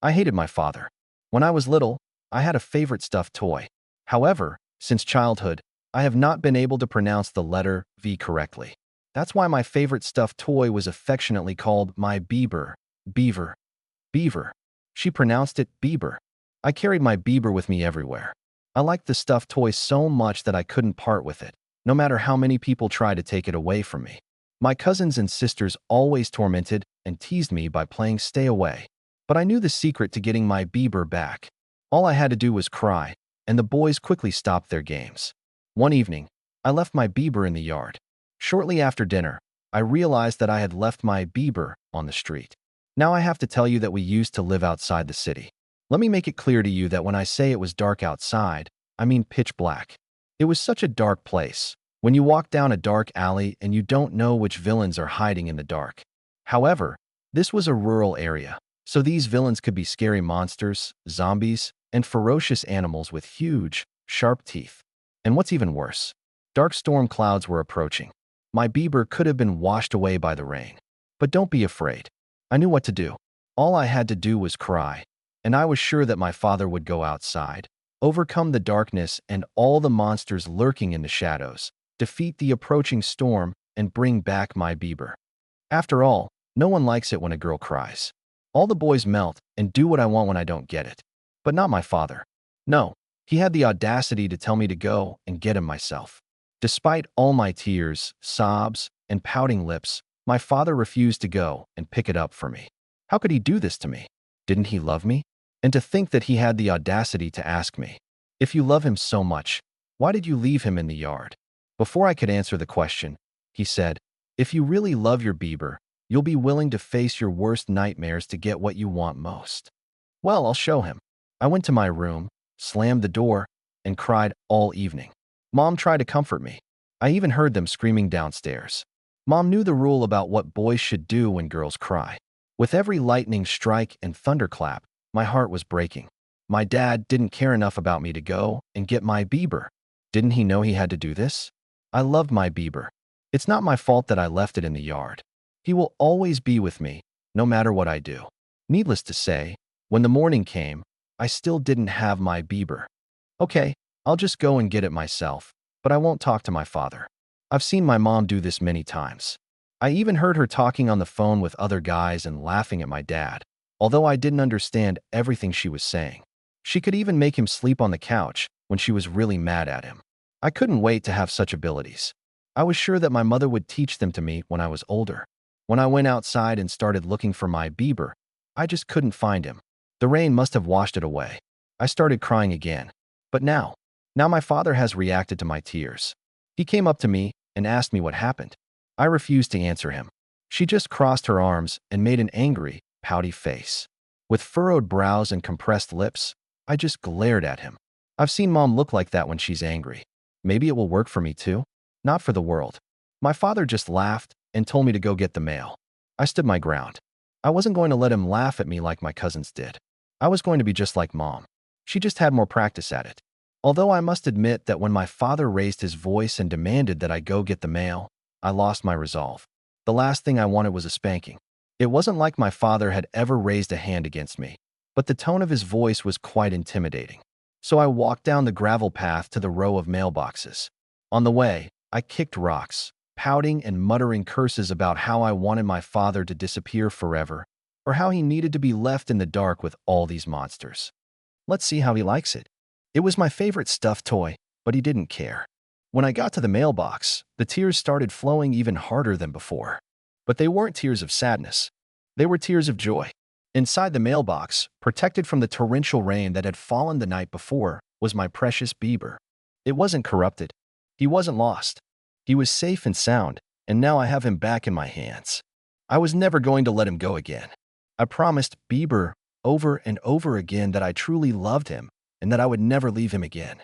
I hated my father. When I was little, I had a favorite stuffed toy. However, since childhood, I have not been able to pronounce the letter V correctly. That's why my favorite stuffed toy was affectionately called my Bieber. Beaver. Beaver. She pronounced it Bieber. I carried my Bieber with me everywhere. I liked the stuffed toy so much that I couldn't part with it, no matter how many people tried to take it away from me. My cousins and sisters always tormented and teased me by playing stay away. But I knew the secret to getting my Bieber back. All I had to do was cry, and the boys quickly stopped their games. One evening, I left my Bieber in the yard. Shortly after dinner, I realized that I had left my Bieber on the street. Now I have to tell you that we used to live outside the city. Let me make it clear to you that when I say it was dark outside, I mean pitch black. It was such a dark place. When you walk down a dark alley and you don't know which villains are hiding in the dark. However, this was a rural area, so these villains could be scary monsters, zombies, and ferocious animals with huge, sharp teeth. And what's even worse, dark storm clouds were approaching. My Bieber could have been washed away by the rain. But don't be afraid. I knew what to do. All I had to do was cry, and I was sure that my father would go outside, overcome the darkness and all the monsters lurking in the shadows, defeat the approaching storm, and bring back my Bieber. After all, no one likes it when a girl cries. All the boys melt and do what I want when I don't get it. But not my father. No, he had the audacity to tell me to go and get him myself. Despite all my tears, sobs, and pouting lips, my father refused to go and pick it up for me. How could he do this to me? Didn't he love me? And to think that he had the audacity to ask me, if you love him so much, why did you leave him in the yard? Before I could answer the question, he said, if you really love your Bieber, you'll be willing to face your worst nightmares to get what you want most. Well, I'll show him. I went to my room, slammed the door, and cried all evening. Mom tried to comfort me. I even heard them screaming downstairs. Mom knew the rule about what boys should do when girls cry. With every lightning strike and thunderclap, my heart was breaking. My dad didn't care enough about me to go and get my Bieber. Didn't he know he had to do this? I loved my Bieber. It's not my fault that I left it in the yard. He will always be with me, no matter what I do. Needless to say, when the morning came, I still didn't have my Bieber. Okay, I'll just go and get it myself, but I won't talk to my father. I've seen my mom do this many times. I even heard her talking on the phone with other guys and laughing at my dad, although I didn't understand everything she was saying. She could even make him sleep on the couch when she was really mad at him. I couldn't wait to have such abilities. I was sure that my mother would teach them to me when I was older. When I went outside and started looking for my Bieber, I just couldn't find him. The rain must have washed it away. I started crying again. But now my father has reacted to my tears. He came up to me and asked me what happened. I refused to answer him. She just crossed her arms and made an angry, pouty face. With furrowed brows and compressed lips, I just glared at him. I've seen Mom look like that when she's angry. Maybe it will work for me too? Not for the world. My father just laughed and told me to go get the mail. I stood my ground. I wasn't going to let him laugh at me like my cousins did. I was going to be just like Mom. She just had more practice at it. Although I must admit that when my father raised his voice and demanded that I go get the mail, I lost my resolve. The last thing I wanted was a spanking. It wasn't like my father had ever raised a hand against me, but the tone of his voice was quite intimidating. So I walked down the gravel path to the row of mailboxes. On the way, I kicked rocks, pouting and muttering curses about how I wanted my father to disappear forever, or how he needed to be left in the dark with all these monsters. Let's see how he likes it. It was my favorite stuffed toy, but he didn't care. When I got to the mailbox, the tears started flowing even harder than before. But they weren't tears of sadness. They were tears of joy. Inside the mailbox, protected from the torrential rain that had fallen the night before, was my precious Bieber. It wasn't corrupted. He wasn't lost. He was safe and sound, and now I have him back in my hands. I was never going to let him go again. I promised Bieber over and over again that I truly loved him and that I would never leave him again.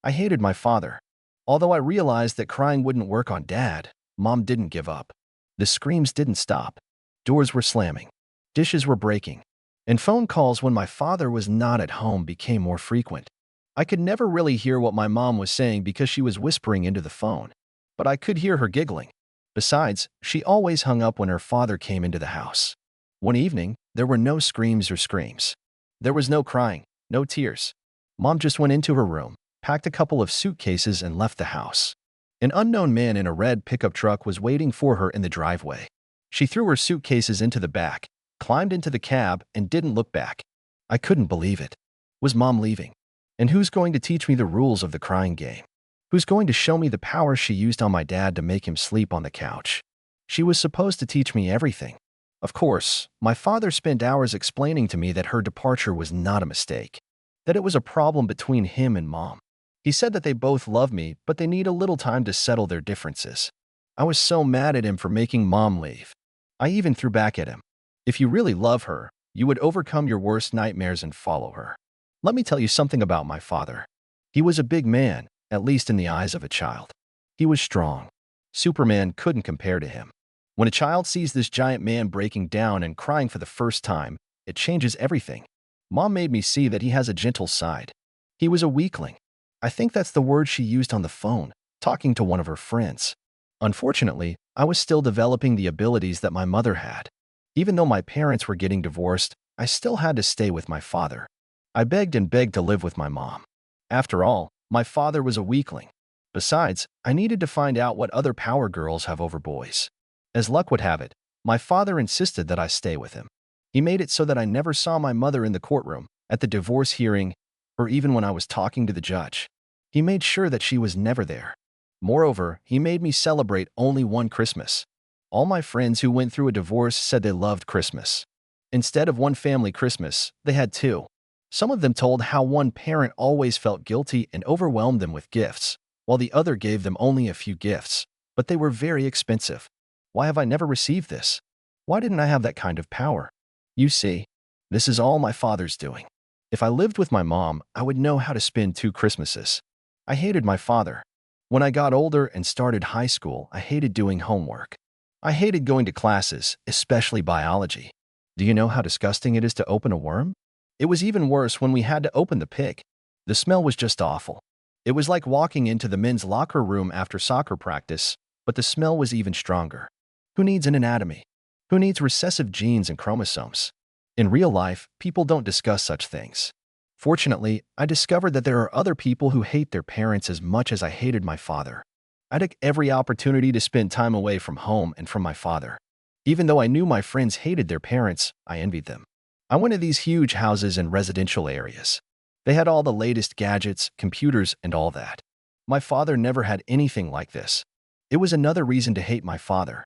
I hated my father. Although I realized that crying wouldn't work on Dad, Mom didn't give up. The screams didn't stop. Doors were slamming. Dishes were breaking. And phone calls when my father was not at home became more frequent. I could never really hear what my mom was saying because she was whispering into the phone. But I could hear her giggling. Besides, she always hung up when her father came into the house. One evening, there were no screams or screams. There was no crying, no tears. Mom just went into her room, packed a couple of suitcases, and left the house. An unknown man in a red pickup truck was waiting for her in the driveway. She threw her suitcases into the back, climbed into the cab, and didn't look back. I couldn't believe it. Was Mom leaving? And who's going to teach me the rules of the crying game? Who's going to show me the power she used on my dad to make him sleep on the couch? She was supposed to teach me everything. Of course, my father spent hours explaining to me that her departure was not a mistake, that it was a problem between him and Mom. He said that they both love me, but they need a little time to settle their differences. I was so mad at him for making Mom leave. I even threw back at him. If you really love her, you would overcome your worst nightmares and follow her. Let me tell you something about my father. He was a big man, at least in the eyes of a child. He was strong. Superman couldn't compare to him. When a child sees this giant man breaking down and crying for the first time, it changes everything. Mom made me see that he has a gentle side. He was a weakling. I think that's the word she used on the phone, talking to one of her friends. Unfortunately, I was still developing the abilities that my mother had. Even though my parents were getting divorced, I still had to stay with my father. I begged and begged to live with my mom. After all, my father was a weakling. Besides, I needed to find out what other power girls have over boys. As luck would have it, my father insisted that I stay with him. He made it so that I never saw my mother in the courtroom, at the divorce hearing, or even when I was talking to the judge. He made sure that she was never there. Moreover, he made me celebrate only one Christmas. All my friends who went through a divorce said they loved Christmas. Instead of one family Christmas, they had two. Some of them told how one parent always felt guilty and overwhelmed them with gifts, while the other gave them only a few gifts, but they were very expensive. Why have I never received this? Why didn't I have that kind of power? You see, this is all my father's doing. If I lived with my mom, I would know how to spend 2 Christmases. I hated my father. When I got older and started high school, I hated doing homework. I hated going to classes, especially biology. Do you know how disgusting it is to open a worm? It was even worse when we had to open the pig. The smell was just awful. It was like walking into the men's locker room after soccer practice, but the smell was even stronger. Who needs an anatomy? Who needs recessive genes and chromosomes? In real life, people don't discuss such things. Fortunately, I discovered that there are other people who hate their parents as much as I hated my father. I took every opportunity to spend time away from home and from my father. Even though I knew my friends hated their parents, I envied them. I went to these huge houses in residential areas. They had all the latest gadgets, computers, and all that. My father never had anything like this. It was another reason to hate my father.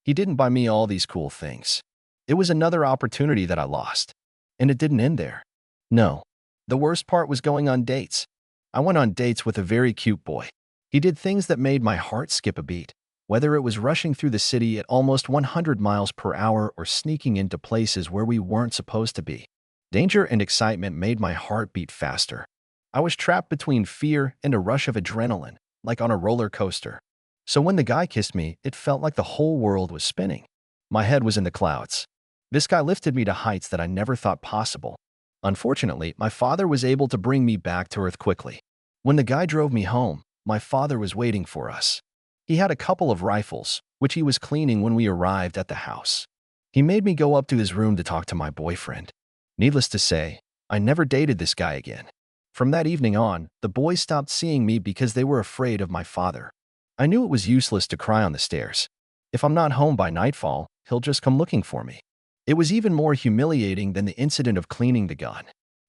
He didn't buy me all these cool things. It was another opportunity that I lost. And it didn't end there. No. The worst part was going on dates. I went on dates with a very cute boy. He did things that made my heart skip a beat, whether it was rushing through the city at almost 100 miles per hour or sneaking into places where we weren't supposed to be. Danger and excitement made my heart beat faster. I was trapped between fear and a rush of adrenaline, like on a roller coaster. So when the guy kissed me, it felt like the whole world was spinning. My head was in the clouds. This guy lifted me to heights that I never thought possible. Unfortunately, my father was able to bring me back to earth quickly. When the guy drove me home, my father was waiting for us. He had a couple of rifles, which he was cleaning when we arrived at the house. He made me go up to his room to talk to my boyfriend. Needless to say, I never dated this guy again. From that evening on, the boys stopped seeing me because they were afraid of my father. I knew it was useless to cry on the stairs. If I'm not home by nightfall, he'll just come looking for me. It was even more humiliating than the incident of cleaning the gun.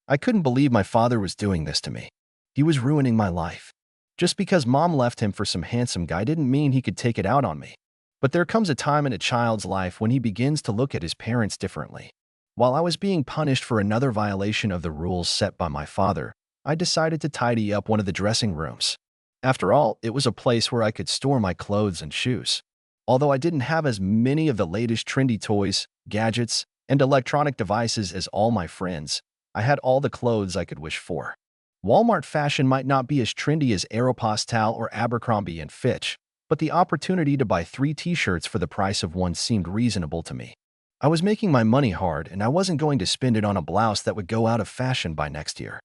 I couldn't believe my father was doing this to me. He was ruining my life. Just because mom left him for some handsome guy didn't mean he could take it out on me. But there comes a time in a child's life when he begins to look at his parents differently. While I was being punished for another violation of the rules set by my father, I decided to tidy up one of the dressing rooms. After all, it was a place where I could store my clothes and shoes. Although I didn't have as many of the latest trendy toys, gadgets, and electronic devices as all my friends, I had all the clothes I could wish for. Walmart fashion might not be as trendy as Aeropostale or Abercrombie & Fitch, but the opportunity to buy 3 t-shirts for the price of one seemed reasonable to me. I was making my money hard, and I wasn't going to spend it on a blouse that would go out of fashion by next year.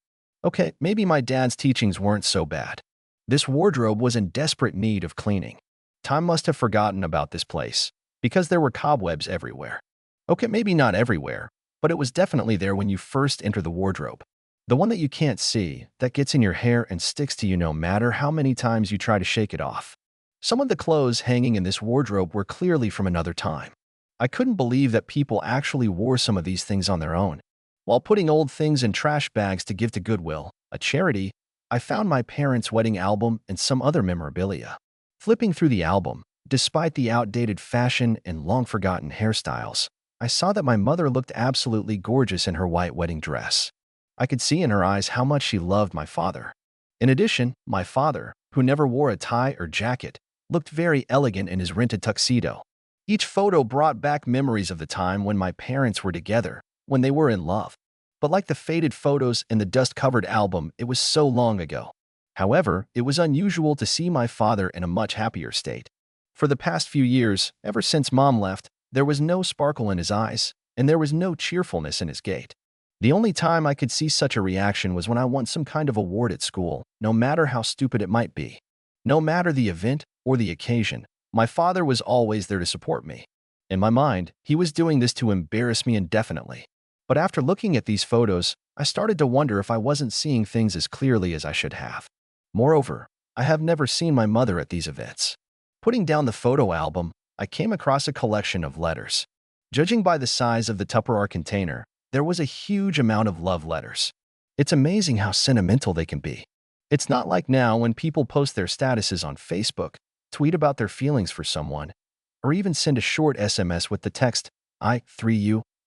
Okay, maybe my dad's teachings weren't so bad. This wardrobe was in desperate need of cleaning. Time must have forgotten about this place, because there were cobwebs everywhere. Okay, maybe not everywhere, but it was definitely there when you first enter the wardrobe. The one that you can't see, that gets in your hair and sticks to you no matter how many times you try to shake it off. Some of the clothes hanging in this wardrobe were clearly from another time. I couldn't believe that people actually wore some of these things on their own. While putting old things in trash bags to give to Goodwill, a charity, I found my parents' wedding album and some other memorabilia. Flipping through the album, despite the outdated fashion and long-forgotten hairstyles, I saw that my mother looked absolutely gorgeous in her white wedding dress. I could see in her eyes how much she loved my father. In addition, my father, who never wore a tie or jacket, looked very elegant in his rented tuxedo. Each photo brought back memories of the time when my parents were together, when they were in love. But like the faded photos in the dust-covered album, it was so long ago. However, it was unusual to see my father in a much happier state. For the past few years, ever since Mom left, there was no sparkle in his eyes, and there was no cheerfulness in his gait. The only time I could see such a reaction was when I won some kind of award at school, no matter how stupid it might be. No matter the event or the occasion, my father was always there to support me. In my mind, he was doing this to embarrass me indefinitely. But after looking at these photos, I started to wonder if I wasn't seeing things as clearly as I should have. Moreover, I have never seen my mother at these events. Putting down the photo album, I came across a collection of letters. Judging by the size of the Tupperware container, there was a huge amount of love letters. It's amazing how sentimental they can be. It's not like now when people post their statuses on Facebook, tweet about their feelings for someone, or even send a short SMS with the text, I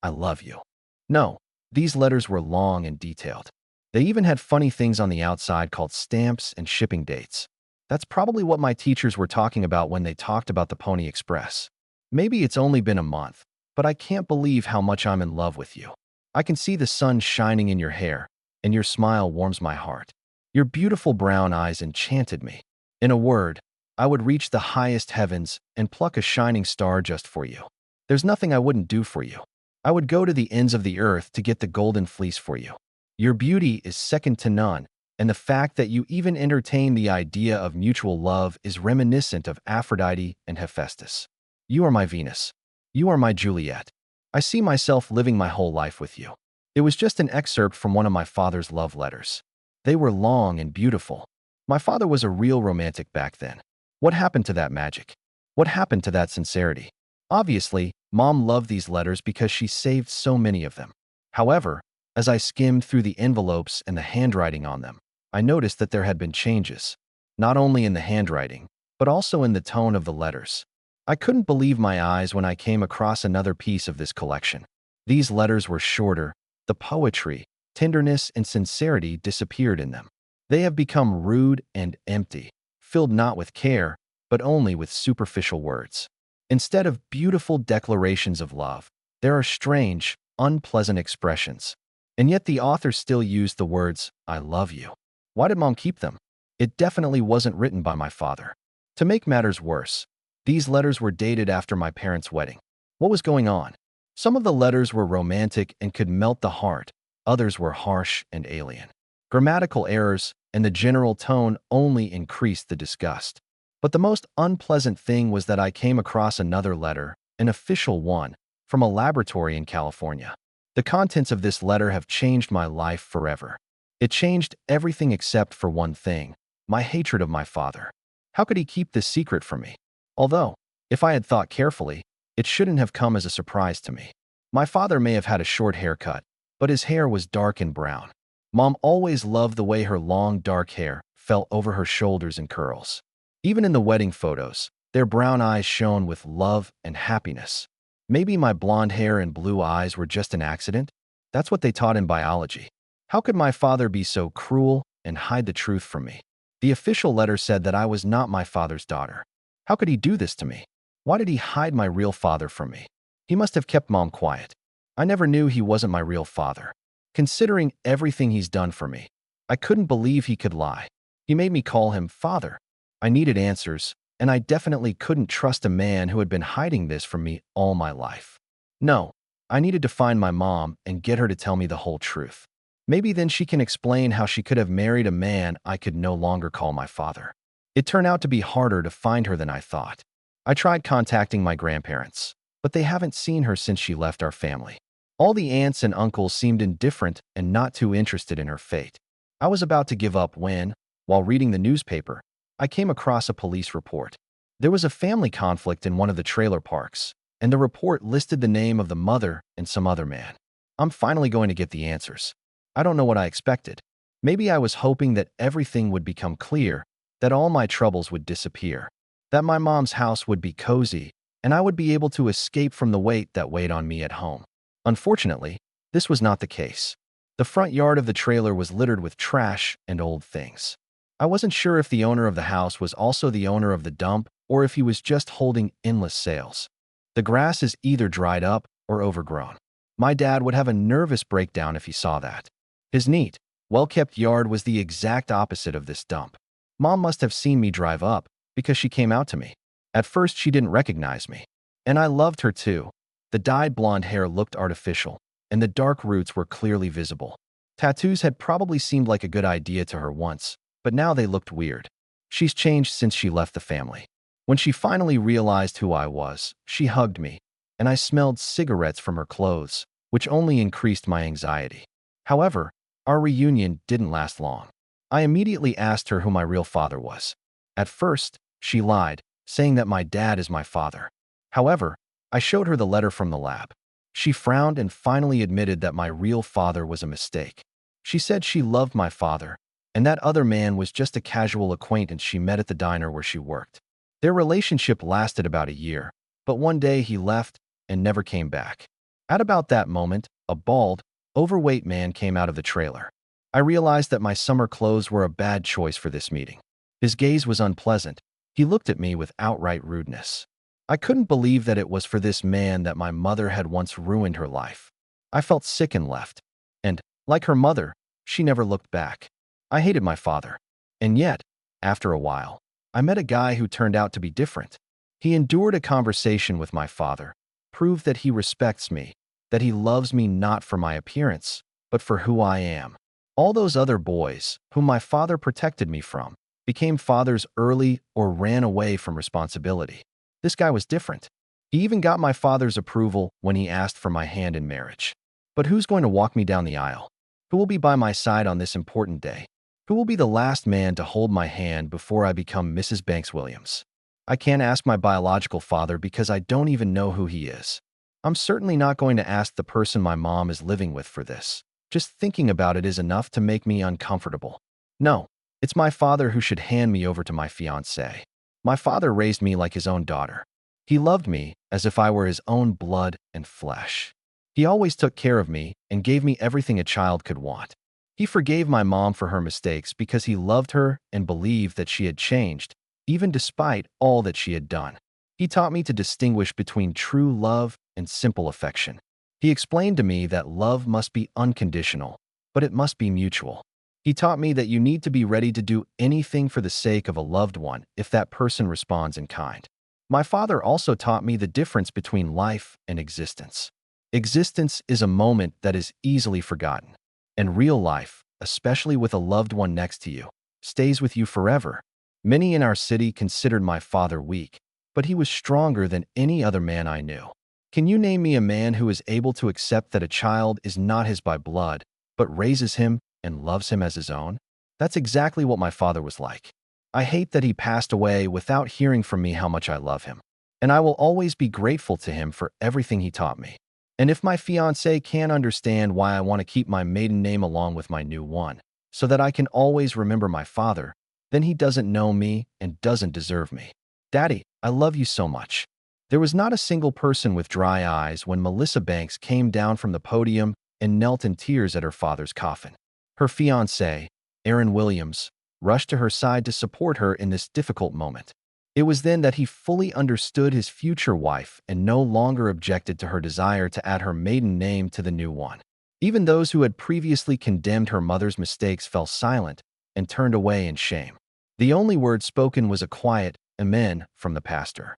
love you. No, these letters were long and detailed. They even had funny things on the outside called stamps and shipping dates. That's probably what my teachers were talking about when they talked about the Pony Express. Maybe it's only been a month, but I can't believe how much I'm in love with you. I can see the sun shining in your hair, and your smile warms my heart. Your beautiful brown eyes enchanted me. In a word, I would reach the highest heavens and pluck a shining star just for you. There's nothing I wouldn't do for you. I would go to the ends of the earth to get the golden fleece for you. Your beauty is second to none, and the fact that you even entertain the idea of mutual love is reminiscent of Aphrodite and Hephaestus. You are my Venus. You are my Juliet. I see myself living my whole life with you. It was just an excerpt from one of my father's love letters. They were long and beautiful. My father was a real romantic back then. What happened to that magic? What happened to that sincerity? Obviously, Mom loved these letters because she saved so many of them. However, as I skimmed through the envelopes and the handwriting on them, I noticed that there had been changes, not only in the handwriting, but also in the tone of the letters. I couldn't believe my eyes when I came across another piece of this collection. These letters were shorter. The poetry, tenderness, and sincerity disappeared in them. They have become rude and empty, filled not with care, but only with superficial words. Instead of beautiful declarations of love, there are strange, unpleasant expressions. And yet the author still used the words, I love you. Why did Mom keep them? It definitely wasn't written by my father. To make matters worse, these letters were dated after my parents' wedding. What was going on? Some of the letters were romantic and could melt the heart. Others were harsh and alien. Grammatical errors and the general tone only increased the disgust. But the most unpleasant thing was that I came across another letter, an official one, from a laboratory in California. The contents of this letter have changed my life forever. It changed everything except for one thing, my hatred of my father. How could he keep this secret from me? Although, if I had thought carefully, it shouldn't have come as a surprise to me. My father may have had a short haircut, but his hair was dark and brown. Mom always loved the way her long, dark hair fell over her shoulders in curls. Even in the wedding photos, their brown eyes shone with love and happiness. Maybe my blonde hair and blue eyes were just an accident? That's what they taught in biology. How could my father be so cruel and hide the truth from me? The official letter said that I was not my father's daughter. How could he do this to me? Why did he hide my real father from me? He must have kept Mom quiet. I never knew he wasn't my real father. Considering everything he's done for me, I couldn't believe he could lie. He made me call him father. I needed answers, and I definitely couldn't trust a man who had been hiding this from me all my life. No, I needed to find my mom and get her to tell me the whole truth. Maybe then she can explain how she could have married a man I could no longer call my father. It turned out to be harder to find her than I thought. I tried contacting my grandparents, but they haven't seen her since she left our family. All the aunts and uncles seemed indifferent and not too interested in her fate. I was about to give up when, while reading the newspaper, I came across a police report. There was a family conflict in one of the trailer parks, and the report listed the name of the mother and some other man. I'm finally going to get the answers. I don't know what I expected. Maybe I was hoping that everything would become clear, that all my troubles would disappear, that my mom's house would be cozy, and I would be able to escape from the weight that weighed on me at home. Unfortunately, this was not the case. The front yard of the trailer was littered with trash and old things. I wasn't sure if the owner of the house was also the owner of the dump or if he was just holding endless sales. The grass is either dried up or overgrown. My dad would have a nervous breakdown if he saw that. His neat, well-kept yard was the exact opposite of this dump. Mom must have seen me drive up because she came out to me. At first, she didn't recognize me. And I loved her too. The dyed blonde hair looked artificial, and the dark roots were clearly visible. Tattoos had probably seemed like a good idea to her once, but now they looked weird. She's changed since she left the family. When she finally realized who I was, she hugged me, and I smelled cigarettes from her clothes, which only increased my anxiety. However, our reunion didn't last long. I immediately asked her who my real father was. At first, she lied, saying that my dad is my father. However, I showed her the letter from the lab. She frowned and finally admitted that my real father was a mistake. She said she loved my father, and that other man was just a casual acquaintance she met at the diner where she worked. Their relationship lasted about a year, but one day he left and never came back. At about that moment, a bald, overweight man came out of the trailer. I realized that my summer clothes were a bad choice for this meeting. His gaze was unpleasant. He looked at me with outright rudeness. I couldn't believe that it was for this man that my mother had once ruined her life. I felt sick and left. And, like her mother, she never looked back. I hated my father. And yet, after a while, I met a guy who turned out to be different. He endured a conversation with my father, proved that he respects me, that he loves me not for my appearance, but for who I am. All those other boys, whom my father protected me from, became fathers early or ran away from responsibility. This guy was different. He even got my father's approval when he asked for my hand in marriage. But who's going to walk me down the aisle? Who will be by my side on this important day? Who will be the last man to hold my hand before I become Mrs. Banks Williams? I can't ask my biological father because I don't even know who he is. I'm certainly not going to ask the person my mom is living with for this. Just thinking about it is enough to make me uncomfortable. No, it's my father who should hand me over to my fiancée. My father raised me like his own daughter. He loved me as if I were his own blood and flesh. He always took care of me and gave me everything a child could want. He forgave my mom for her mistakes because he loved her and believed that she had changed, even despite all that she had done. He taught me to distinguish between true love and simple affection. He explained to me that love must be unconditional, but it must be mutual. He taught me that you need to be ready to do anything for the sake of a loved one if that person responds in kind. My father also taught me the difference between life and existence. Existence is a moment that is easily forgotten, and real life, especially with a loved one next to you, stays with you forever. Many in our city considered my father weak, but he was stronger than any other man I knew. Can you name me a man who is able to accept that a child is not his by blood, but raises him and loves him as his own? That's exactly what my father was like. I hate that he passed away without hearing from me how much I love him, and I will always be grateful to him for everything he taught me. And if my fiancé can't understand why I want to keep my maiden name along with my new one, so that I can always remember my father, then he doesn't know me and doesn't deserve me. Daddy, I love you so much. There was not a single person with dry eyes when Melissa Banks came down from the podium and knelt in tears at her father's coffin. Her fiancé, Aaron Williams, rushed to her side to support her in this difficult moment. It was then that he fully understood his future wife and no longer objected to her desire to add her maiden name to the new one. Even those who had previously condemned her mother's mistakes fell silent and turned away in shame. The only word spoken was a quiet amen from the pastor.